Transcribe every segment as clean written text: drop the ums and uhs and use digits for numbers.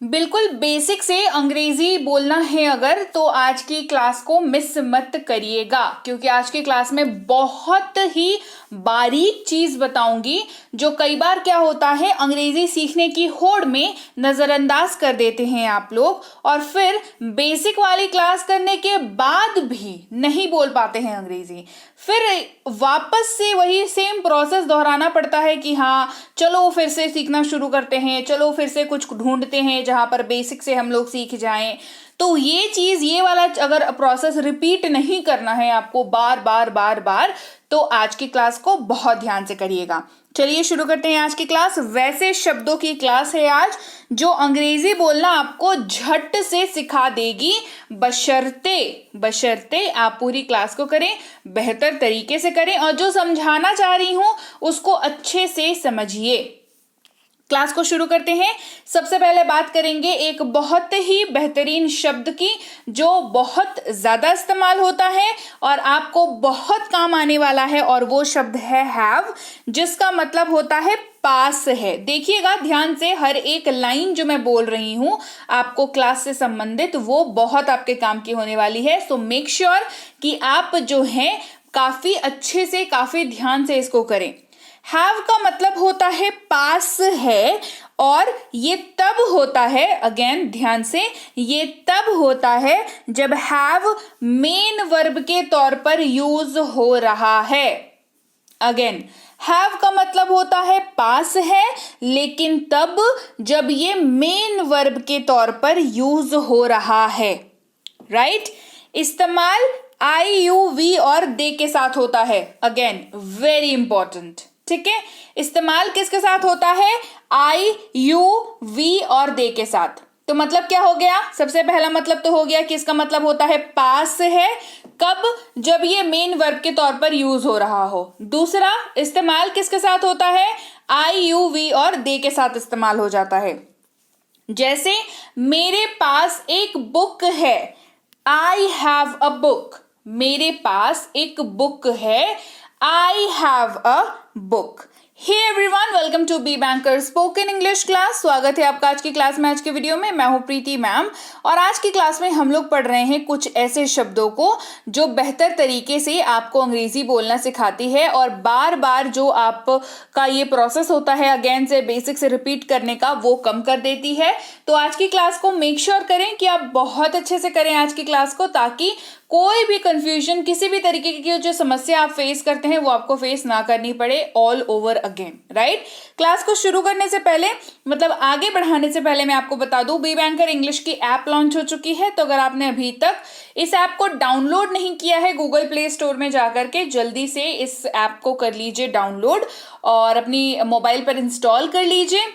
बिल्कुल बेसिक से अंग्रेजी बोलना है अगर, तो आज की क्लास को मिस मत करिएगा, क्योंकि आज की क्लास में बहुत ही बारीक चीज बताऊंगी जो कई बार क्या होता है अंग्रेजी सीखने की होड़ में नजरअंदाज कर देते हैं आप लोग, और फिर बेसिक वाली क्लास करने के बाद भी नहीं बोल पाते हैं अंग्रेजी। फिर वापस से वही सेम प्रोसेस दोहराना पड़ता है कि हाँ चलो फिर से सीखना शुरू करते हैं, चलो फिर से कुछ ढूंढते हैं जहां पर बेसिक से हम लोग सीख जाएं। तो ये चीज, ये वाला अगर प्रोसेस रिपीट नहीं करना है आपको बार बार बार बार, तो आज की क्लास को बहुत ध्यान से करिएगा। चलिए शुरू करते हैं आज की क्लास। वैसे शब्दों की क्लास है आज, जो अंग्रेजी बोलना आपको झट से सिखा देगी, बशर्ते आप पूरी क्लास को करें, बेहतर तरीके से करें, और जो समझाना चाह रही हूं उसको अच्छे से समझिए। क्लास को शुरू करते हैं। सबसे पहले बात करेंगे एक बहुत ही बेहतरीन शब्द की, जो बहुत ज्यादा इस्तेमाल होता है और आपको बहुत काम आने वाला है, और वो शब्द है हैव, जिसका मतलब होता है पास है। देखिएगा ध्यान से, हर एक लाइन जो मैं बोल रही हूं आपको क्लास से संबंधित, वो बहुत आपके काम की होने वाली है। सो मेक श्योर कि आप जो हैं काफी अच्छे से, काफी ध्यान से इसको करें। हैव का मतलब होता है पास है, और ये तब होता है, अगेन ध्यान से, ये तब होता है जब हैव मेन वर्ब के तौर पर यूज हो रहा है। अगेन, हैव का मतलब होता है पास है, लेकिन तब जब ये मेन वर्ब के तौर पर यूज हो रहा है। राइट? इस्तेमाल आई यू वी और दे के साथ होता है। अगेन वेरी इंपॉर्टेंट, ठीक है। इस्तेमाल किसके साथ होता है? आई यू वी और दे के साथ। तो मतलब क्या हो गया? सबसे पहला मतलब तो हो गया कि इसका मतलब होता है पास है, कब? जब ये मेन वर्ब के तौर पर यूज हो रहा हो। दूसरा, इस्तेमाल किसके साथ होता है? आई यू वी और दे के साथ इस्तेमाल हो जाता है। जैसे मेरे पास एक बुक है, आई हैव अ बुक। मेरे पास एक बुक है, I have a book. Hey everyone, welcome to B banker spoken English class. स्वागत है आपका आज की क्लास में। आज के वीडियो में मैं हूं प्रीति मैम, और आज की क्लास में हम लोग पढ़ रहे हैं कुछ ऐसे शब्दों को जो बेहतर तरीके से आपको अंग्रेजी बोलना सिखाती है, और बार बार जो आपका ये प्रोसेस होता है अगेन से बेसिक से रिपीट करने का, वो कम कर देती है। तो आज की क्लास को मेक श्योर करें कि आप बहुत अच्छे से करें आज की क्लास को, ताकि कोई भी कंफ्यूजन, किसी भी तरीके की जो समस्या आप फेस करते हैं वो आपको फेस ना करनी पड़े all over again. Right? Class को शुरू करने से पहले, मतलब आगे बढ़ाने से पहले, मैं आपको बता दूं बी बैंकर इंग्लिश की ऐप लॉन्च हो चुकी है। तो अगर आपने अभी तक इस ऐप को डाउनलोड नहीं किया है गूगल प्ले स्टोर में जाकर के, जल्दी से इस ऐप को कर लीजिए डाउनलोड और अपनी मोबाइल पर इंस्टॉल कर लीजिए।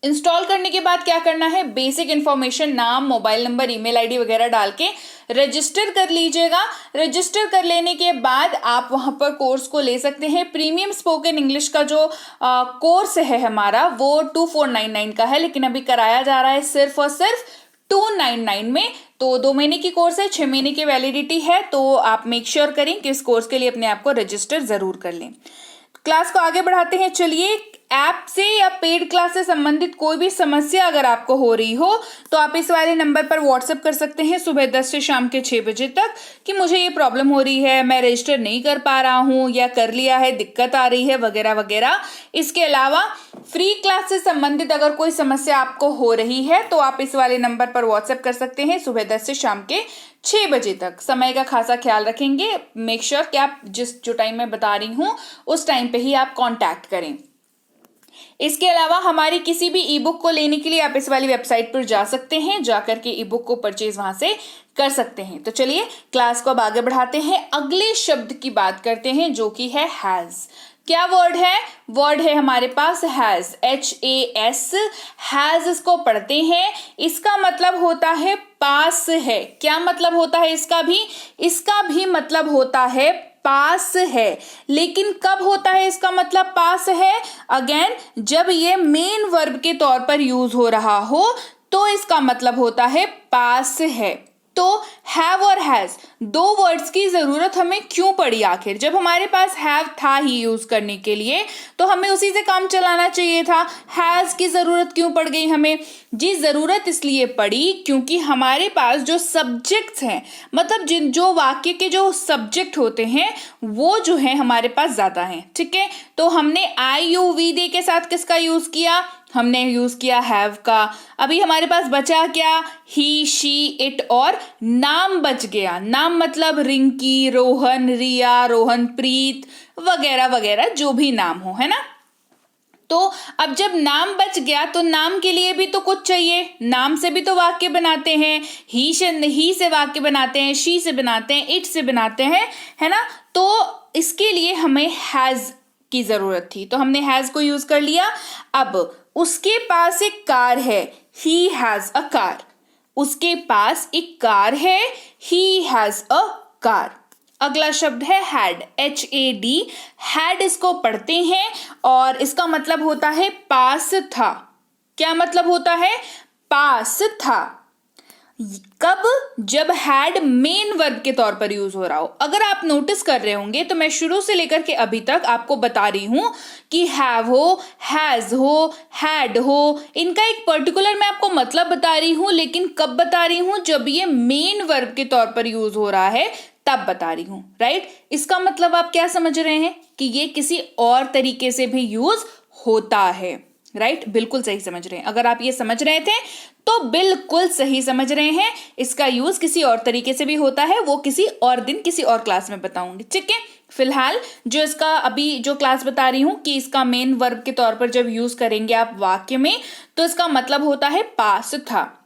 इंस्टॉल करने के बाद क्या करना है? बेसिक इंफॉर्मेशन, नाम, मोबाइल नंबर, ईमेल आईडी वगैरह डाल के रजिस्टर कर लीजिएगा। रजिस्टर कर लेने के बाद आप वहां पर कोर्स को ले सकते हैं। प्रीमियम स्पोकन इंग्लिश का जो कोर्स है हमारा, वो 2499 का है, लेकिन अभी कराया जा रहा है सिर्फ और सिर्फ 299 में। तो 2 महीने की कोर्स है, 6 महीने की वैलिडिटी है। तो आप मेक श्योर करें कि इस कोर्स के लिए अपने आप को रजिस्टर जरूर कर लें। क्लास को आगे बढ़ाते हैं। चलिए, ऐप से या पेड क्लास से संबंधित कोई भी समस्या अगर आपको हो रही हो, तो आप इस वाले नंबर पर व्हाट्सएप कर सकते हैं सुबह 10 से शाम के 6 बजे तक, कि मुझे ये प्रॉब्लम हो रही है, मैं रजिस्टर नहीं कर पा रहा हूं, या कर लिया है दिक्कत आ रही है, वगैरह वगैरह। इसके अलावा फ्री क्लास से संबंधित अगर कोई समस्या आपको हो रही है, तो आप इस वाले नंबर पर व्हाट्सएप कर सकते हैं सुबह 10 से शाम के 6 बजे तक। समय का खासा ख्याल रखेंगे। मेक श्योर कि आप जो टाइम मैं बता रही हूं उस टाइम पे ही आप कांटेक्ट करें। इसके अलावा हमारी किसी भी ई बुक को लेने के लिए आप इस वाली वेबसाइट पर जा सकते हैं, जाकर के ई बुक को परचेज वहां से कर सकते हैं। तो चलिए क्लास को अब आगे बढ़ाते हैं। अगले शब्द की बात करते हैं, जो कि है हैज। क्या वर्ड है? वर्ड है हमारे पास हैज, HAS। हैज इसको पढ़ते हैं। इसका मतलब होता है पास है। क्या मतलब होता है इसका भी? इसका भी मतलब होता है पास है, लेकिन कब होता है इसका मतलब पास है? अगेन, जब ये मेन वर्ब के तौर पर यूज हो रहा हो, तो इसका मतलब होता है पास है। तो तो हैव और हैज दो वर्ड्स की जरूरत हमें क्यों पड़ी आखिर? जब हमारे पास हैव था ही यूज करने के लिए तो हमें उसी से काम चलाना चाहिए था। हैज की जरूरत क्यों पड़ गई हमें? जी जरूरत इसलिए पड़ी क्योंकि हमारे पास जो सब्जेक्ट्स हैं, मतलब जिन जो वाक्य के जो सब्जेक्ट होते हैं वो जो है हमारे पास ज्यादा हैं। ठीक है, तो हमने आई यू वी दे के साथ किसका यूज किया? हमने यूज किया हैव का। अभी हमारे पास बचा क्या? ही, शी, इट और नाम बच गया। नाम मतलब रिंकी, रोहन, रिया, रोहन प्रीत वगैरह वगैरह जो भी नाम हो, है ना। तो अब जब नाम बच गया तो नाम के लिए भी तो कुछ चाहिए। नाम से भी तो वाक्य बनाते हैं। ही से वाक्य बनाते हैं, शी से बनाते हैं, इट से बनाते हैं, है ना। तो इसके लिए हमें हैज की जरूरत थी तो हमने हैज को यूज कर लिया। अब उसके पास एक कार है, ही हैज अ कार। उसके पास एक कार है, ही हैज अ कार। अगला शब्द है हैड, HAD। हैड इसको पढ़ते हैं और इसका मतलब होता है पास था। क्या मतलब होता है? पास था। कब? जब हैड मेन वर्ब के तौर पर यूज हो रहा हो। अगर आप नोटिस कर रहे होंगे तो मैं शुरू से लेकर के अभी तक आपको बता रही हूं कि हैव हो, हैज हो, हैड हो, इनका एक पर्टिकुलर मैं आपको मतलब बता रही हूं, लेकिन कब बता रही हूं? जब ये मेन वर्ब के तौर पर यूज हो रहा है तब बता रही हूं, राइट। इसका मतलब आप क्या समझ रहे हैं कि ये किसी और तरीके से भी यूज होता है, राइट। बिल्कुल सही समझ रहे हैं। अगर आप ये समझ रहे थे तो बिल्कुल सही समझ रहे हैं। इसका यूज किसी और तरीके से भी होता है, वो किसी और दिन किसी और क्लास में बताऊंगी, ठीक है। फिलहाल जो इसका अभी जो क्लास बता रही हूं कि इसका मेन वर्ब के तौर पर जब यूज करेंगे आप वाक्य में तो इसका मतलब होता है पास था।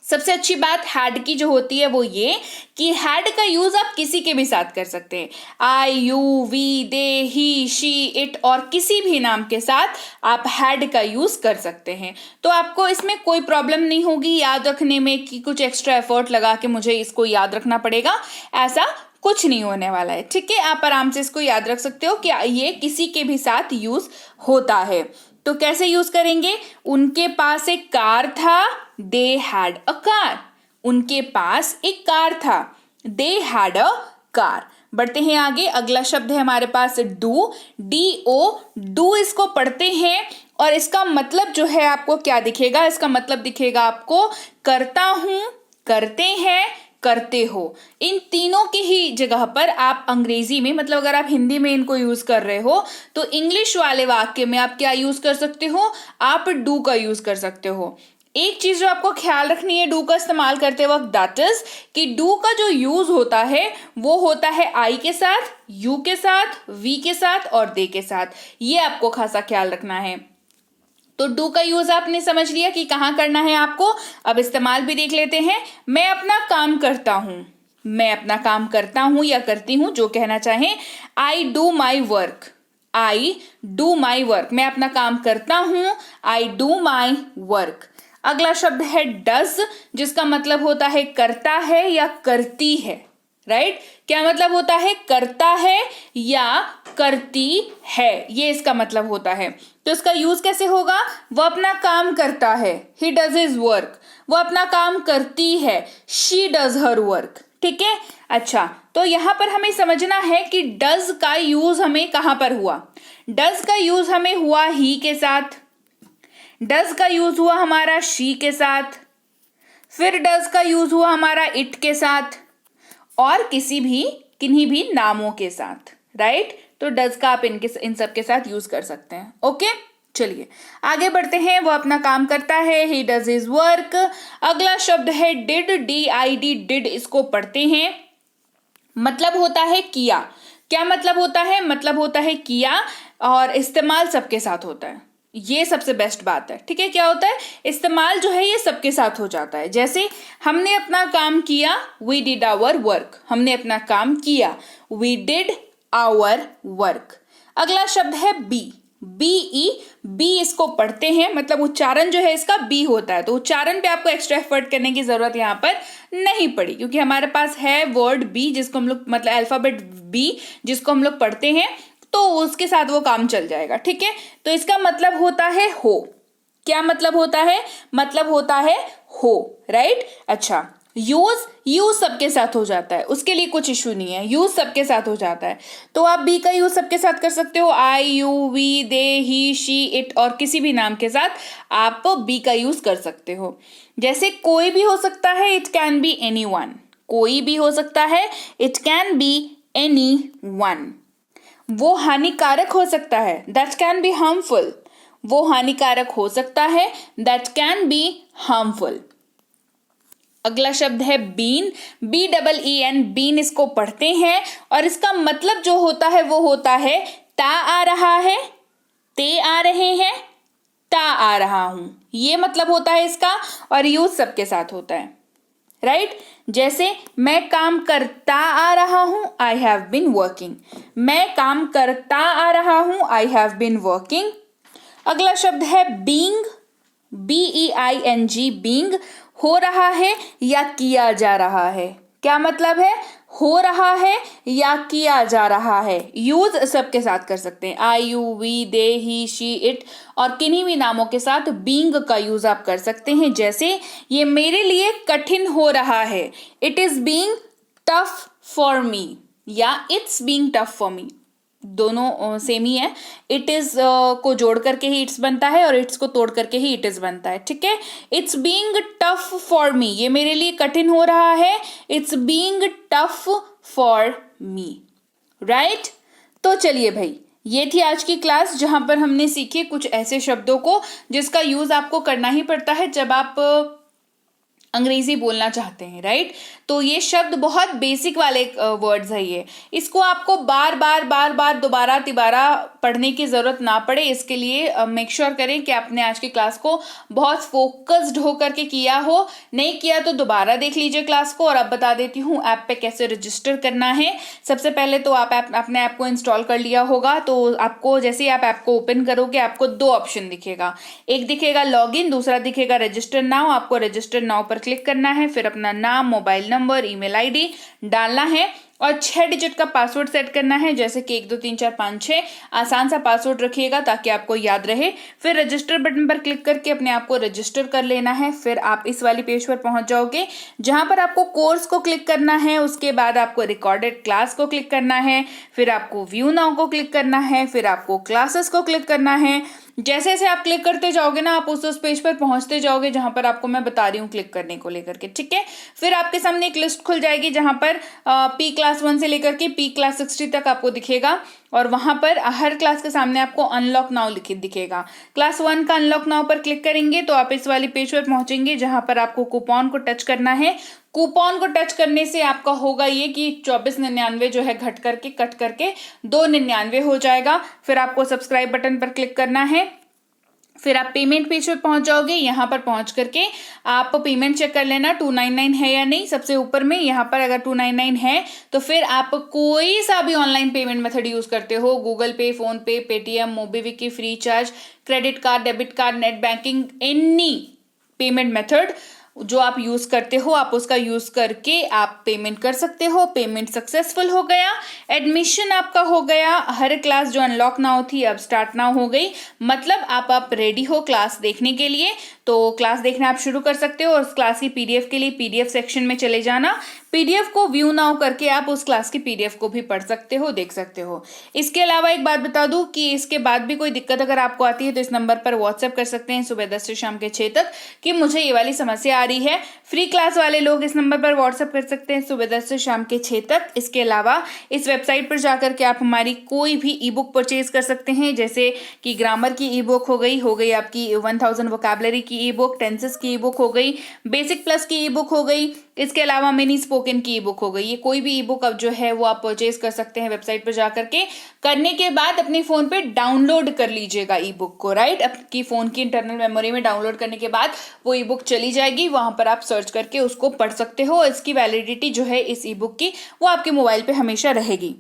सबसे अच्छी बात हैड की जो होती है वो ये कि हैड का यूज आप किसी के भी साथ कर सकते हैं। I, you, we, they, he, she, it और किसी भी नाम के साथ आप हैड का यूज कर सकते हैं। तो आपको इसमें कोई प्रॉब्लम नहीं होगी याद रखने में कि कुछ एक्स्ट्रा एफर्ट लगा के मुझे इसको याद रखना पड़ेगा, ऐसा कुछ नहीं होने वाला है, ठीक है। आप आराम से इसको याद रख सकते हो कि ये किसी के भी साथ यूज होता है। तो कैसे यूज करेंगे? उनके पास एक कार था, दे हैड अ कार। उनके पास एक कार था, दे हैड अ कार। बढ़ते हैं आगे। अगला शब्द है हमारे पास डू, DO। डू इसको पढ़ते हैं और इसका मतलब जो है आपको क्या दिखेगा? इसका मतलब दिखेगा आपको करता हूं, करते हैं, करते हो। इन तीनों की ही जगह पर आप अंग्रेजी में, मतलब अगर आप हिंदी में इनको यूज कर रहे हो तो इंग्लिश वाले वाक्य में आप क्या यूज कर सकते हो? आप डू का यूज कर सकते हो। एक चीज जो आपको ख्याल रखनी है डू का इस्तेमाल करते वक्त, दैट इज कि डू का जो यूज होता है वो होता है आई के साथ, यू के साथ, वी के साथ और दे के साथ। ये आपको खासा ख्याल रखना है। तो डू का यूज आपने समझ लिया कि कहाँ करना है आपको। अब इस्तेमाल भी देख लेते हैं। मैं अपना काम करता हूं, मैं अपना काम करता हूं या करती हूं, जो कहना चाहें। I do my work, I do my work. मैं अपना काम करता हूं, आई डू माई वर्क। अगला शब्द है डज, जिसका मतलब होता है करता है या करती है, राइट। क्या मतलब होता है? करता है या करती है, ये इसका मतलब होता है। तो इसका यूज कैसे होगा? वो अपना काम करता है, ही डज हिज वर्क। वो अपना काम करती है, शी डज हर वर्क, ठीक है। अच्छा, तो यहां पर हमें समझना है कि डज का यूज हमें कहां पर हुआ। डज का यूज हमें हुआ ही के साथ, डज का यूज हुआ हमारा शी के साथ, फिर डज का यूज हुआ हमारा इट के साथ और किन्हीं भी नामों के साथ, राइट। तो डज का आप इन सब के साथ यूज कर सकते हैं। ओके, चलिए आगे बढ़ते हैं। वो अपना काम करता है, ही डज हिज वर्क। अगला शब्द है डिड, DID, डिड इसको पढ़ते हैं। मतलब होता है किया। क्या मतलब होता है? मतलब होता है किया और इस्तेमाल सबके साथ होता है। ये सबसे बेस्ट बात है, ठीक है। क्या होता है? इस्तेमाल जो है ये सबके साथ हो जाता है। जैसे हमने अपना काम किया, वी डिड आवर वर्क। हमने अपना काम किया, वी डिड आवर वर्क। अगला शब्द है बी, BE। बी इसको पढ़ते हैं, मतलब उच्चारण जो है इसका बी होता है। तो उच्चारण पे आपको एक्स्ट्रा एफर्ट करने की जरूरत यहाँ पर नहीं पड़ी क्योंकि हमारे पास है वर्ड बी, जिसको हम लोग मतलब अल्फाबेट बी जिसको हम लोग पढ़ते हैं, तो उसके साथ वो काम चल जाएगा, ठीक है। तो इसका मतलब होता है हो। क्या मतलब होता है? मतलब होता है हो, राइट। अच्छा, यूज सबके साथ हो जाता है, उसके लिए कुछ इशू नहीं है, यूज सबके साथ हो जाता है। तो आप बी का यूज सबके साथ कर सकते हो, I, you, we, they, he, she, it और किसी भी नाम के साथ आप बी का यूज कर सकते हो। जैसे कोई भी हो सकता है, इट कैन बी एनीवन, कोई भी हो सकता है, इट कैन बी एनीवन। वो हानिकारक हो सकता है, दैट कैन बी हार्मफुल, वो हानिकारक हो सकता है, दैट कैन बी हार्मफुल। अगला शब्द है बीन, BEEN, बीन इसको पढ़ते हैं और इसका मतलब जो होता है वो होता है ता आ रहा है, ते आ रहे हैं, ता आ रहा हूं, ये मतलब होता है इसका और यूज सबके साथ होता है, राइट। जैसे मैं काम करता आ रहा हूं, आई हैव बीन वर्किंग, मैं काम करता आ रहा हूं, आई हैव बीन वर्किंग। अगला शब्द है बीइंग, BEING, बीइंग, हो रहा है या किया जा रहा है। क्या मतलब है, हो रहा है या किया जा रहा है। यूज सबके साथ कर सकते हैं, I, you, we, they, he, she, it और किन्हीं भी नामों के साथ बीइंग का यूज आप कर सकते हैं। जैसे ये मेरे लिए कठिन हो रहा है, it is being tough for me, या it's being tough for me, दोनों सेम ही है। इट इज को जोड़ करके ही इट्स बनता है और इट्स को तोड़ करके ही इट इज बनता है, ठीक है। इट्स बीइंग टफ फॉर मी, ये मेरे लिए कठिन हो रहा है, it's being tough for me, right. तो चलिए भाई, ये थी आज की क्लास जहां पर हमने सीखे कुछ ऐसे शब्दों को जिसका यूज आपको करना ही पड़ता है जब आप अंग्रेजी बोलना चाहते हैं, राइट। तो ये शब्द बहुत बेसिक वाले वर्ड्स है ये, इसको आपको बार बार दोबारा तिबारा पढ़ने की जरूरत ना पड़े, इसके लिए मेक श्योर करें कि आपने आज की क्लास को बहुत फोकस्ड होकर के किया हो। नहीं किया तो दोबारा देख लीजिए क्लास को। और अब बता देती हूँ ऐप पे कैसे रजिस्टर करना है। सबसे पहले तो आप अपने ऐप को इंस्टॉल कर लिया होगा, तो आपको जैसे ही आप ऐप को ओपन करोगे आपको दो ऑप्शन दिखेगा, एक दिखेगा लॉगिन, दूसरा दिखेगा रजिस्टर नाउ। आपको रजिस्टर नाउ पर क्लिक करना है, फिर अपना नाम, मोबाइल नंबर, ईमेल आईडी डालना है और 6 डिजिट का पासवर्ड सेट करना है, जैसे कि 1 2 3 4 5 6। आसान सा पासवर्ड रखिएगा ताकि आपको याद रहे। फिर रजिस्टर बटन पर क्लिक करके अपने आप को रजिस्टर कर लेना है। फिर आप इस वाली पेज पर पहुंच जाओगे जहां पर आपको कोर्स को क्लिक करना है, उसके बाद आपको रिकॉर्डेड क्लास को क्लिक करना है, फिर आपको व्यू नाउ को क्लिक करना है, फिर आपको क्लासेस को क्लिक करना है। जैसे जैसे आप क्लिक करते जाओगे ना, आप उस पेज पर पहुंचते जाओगे जहां पर आपको मैं बता रही हूँ क्लिक करने को लेकर के, ठीक है। फिर आपके सामने एक लिस्ट खुल जाएगी जहां पर P क्लास 1 से लेकर के P क्लास 60 तक आपको दिखेगा और वहां पर हर क्लास के सामने आपको अनलॉक नाउ दिखेगा। क्लास 1 का अनलॉक नाउ पर क्लिक करेंगे तो आप इस वाली पेज पर पहुंचेंगे जहां पर आपको कूपन को टच करना है। कूपन को टच करने से आपका होगा ये कि 24.99 जो है घट करके कट करके 2.99 हो जाएगा। फिर आपको सब्सक्राइब बटन पर क्लिक करना है, फिर आप पेमेंट पेज पर पहुंच जाओगे। यहाँ पर पहुंच करके आप पेमेंट चेक कर लेना 299 है या नहीं। सबसे ऊपर में यहाँ पर अगर 299 है तो फिर आप कोई सा भी ऑनलाइन पेमेंट मेथड यूज करते हो, Google Pay, PhonePe, Paytm, MobiKwik, Freecharge, credit card, debit card, net banking, any payment method जो आप यूज करते हो आप उसका यूज करके आप पेमेंट कर सकते हो। पेमेंट सक्सेसफुल हो गया, एडमिशन आपका हो गया। हर क्लास जो अनलॉक नाउ थी अब स्टार्ट नाउ हो गई, मतलब आप रेडी हो क्लास देखने के लिए। तो क्लास देखना आप शुरू कर सकते हो और उस क्लास की पीडीएफ के लिए पीडीएफ सेक्शन में चले जाना। पीडीएफ को व्यू नाउ करके आप उस क्लास की पीडीएफ को भी पढ़ सकते हो, देख सकते हो। इसके अलावा एक बात बता दूं कि इसके बाद भी कोई दिक्कत अगर आपको आती है तो इस नंबर पर व्हाट्सएप कर सकते हैं सुबह 10 से शाम के 6 तक कि मुझे ये वाली समस्या आ रही है। फ्री क्लास वाले लोग इस नंबर पर व्हाट्सएप कर सकते हैं सुबह 10 से शाम के 6 तक। इसके अलावा इस वेबसाइट पर जाकर के आप हमारी कोई भी ई बुक परचेज कर सकते हैं, जैसे कि ग्रामर की ई बुक हो गई आपकी 1000 वोकैबुलरी की ई बुक, टेंसेस की ई बुक हो गई, बेसिक प्लस की ई बुक हो गई, इसके अलावा मिनी स्पोकन की ई बुक हो गई। ये कोई भी ई बुक अब जो है वो आप परचेज कर सकते हैं वेबसाइट पर जाकर के। करने के बाद अपने फोन पे डाउनलोड कर लीजिएगा ई बुक को, राइट। आपकी फोन की इंटरनल मेमोरी में डाउनलोड करने के बाद वो ई बुक चली जाएगी, वहां पर आप सर्च करके उसको पढ़ सकते हो। इसकी वैलिडिटी जो है इस ई बुक की वो आपके मोबाइल पे हमेशा रहेगी।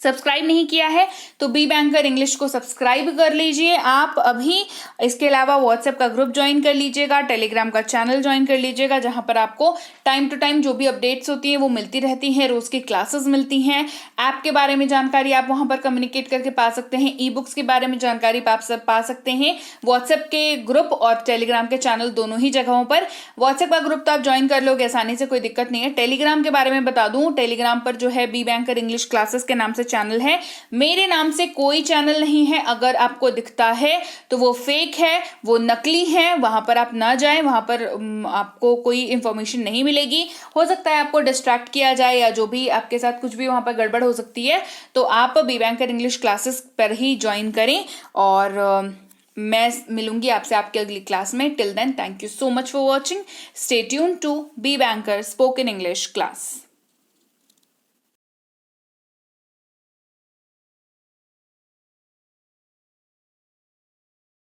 सब्सक्राइब नहीं किया है तो बी बैंकर इंग्लिश को सब्सक्राइब कर लीजिए आप अभी। इसके अलावा व्हाट्सएप का ग्रुप ज्वाइन कर लीजिएगा, टेलीग्राम का चैनल ज्वाइन कर लीजिएगा, जहां पर आपको टाइम टू टाइम जो भी अपडेट्स होती हैं वो मिलती रहती हैं, रोज की क्लासेस मिलती हैं। ऐप के बारे में जानकारी आप वहां पर कम्युनिकेट करके पा सकते हैं, ई बुक्स के बारे में जानकारी आप सब पा सकते हैं व्हाट्सएप के ग्रुप और टेलीग्राम के चैनल दोनों ही जगहों पर। व्हाट्सएप का ग्रुप तो आप ज्वाइन कर लोगे आसानी से, कोई दिक्कत नहीं है। टेलीग्राम के बारे में बता दूं, टेलीग्राम पर जो है बी बैंकर इंग्लिश क्लासेस के नाम से चैनल है, मेरे नाम से कोई चैनल नहीं है। अगर आपको दिखता है तो वो फेक है, वो नकली है, वहां पर आप ना जाएं, वहां पर आपको कोई इंफॉर्मेशन नहीं मिलेगी। हो सकता है आपको डिस्ट्रैक्ट किया जाए या जो भी आपके साथ कुछ भी वहां पर गड़बड़ हो सकती है, तो आप बी बैंकर इंग्लिश क्लासेस पर ही ज्वाइन करें। और मैं मिलूंगी आपसे आपकी अगली क्लास में। Till then, thank you so much for watching. Stay tune to B banker spoken English class.